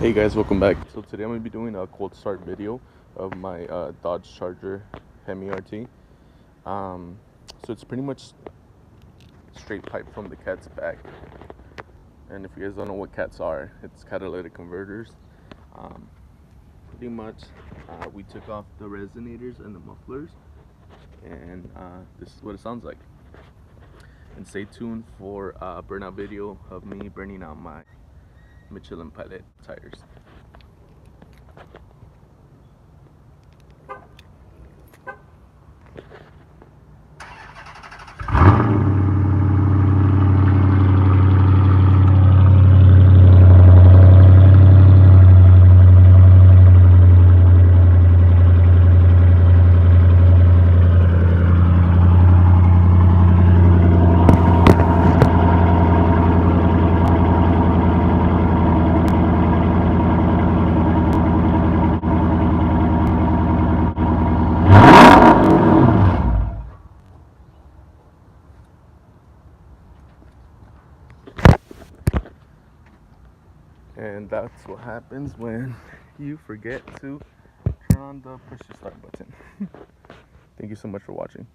Hey guys, welcome back. So today I'm going to be doing a cold start video of my Dodge Charger Hemi RT. So it's pretty much straight pipe from the cat's back. And if you guys don't know what cats are, it's catalytic converters. Pretty much we took off the resonators and the mufflers, and this is what it sounds like. And stay tuned for a burnout video of me burning out my Michelin Pilot tires. And that's what happens when you forget to turn on the push to start button. Thank you so much for watching.